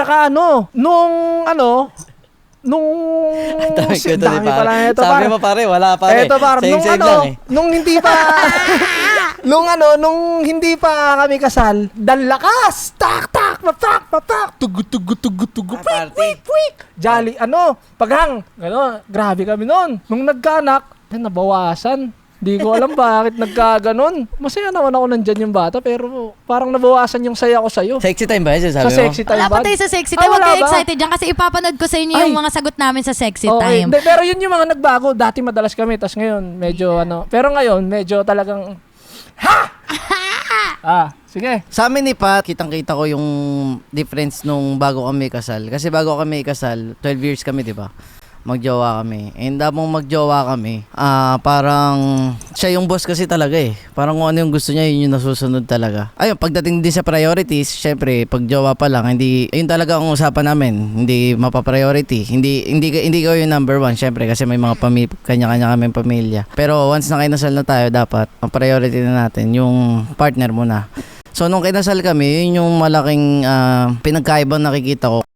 Tsaka nung dami pala ito, sabi mo pare, wala pare. Ito par, Same lang eh. nung hindi pa nung hindi pa kami kasal, danlakas, tak tak papak, tugu, pwik. Jolly, paghang, grabe kami noon. Nung nagkaanak, nabawasan. Di ko alam bakit nagkaganon. Masaya naman ako nandyan yung bata, pero parang nabawasan yung saya ko sa'yo. Sexy time ba yun sabi mo? Sa sexy time Wala ba? pa tayo sa sexy time. Huwag wala kayo ba? excited dyan kasi ipapanood ko sa inyo yung mga sagot namin sa sexy time. Hindi, pero yun yung mga nagbago. Dati madalas kami, tas ngayon medyo pero ngayon medyo talagang sige. Sa amin ni Pat, kitang-kita ko yung difference nung bago kami kasal. Kasi bago kami kasal, 12 years kami, di ba? Magjowa kami. And habang magjowa kami, parang siya yung boss kasi talaga eh. Parang kung ano yung gusto niya, yun yung nasusunod talaga. Ayun, pagdating din sa priorities, syempre, pag jowa pa lang, ayun talaga ang usapan namin. Hindi mapa-priority. Hindi ko yung number one, syempre, kasi may mga kanya-kanya kaming pamilya. Pero once na kinasal na tayo, dapat, ang priority na natin, yung partner muna. So, nung kinasal kami, yun yung malaking pinagkaibang nakikita ko.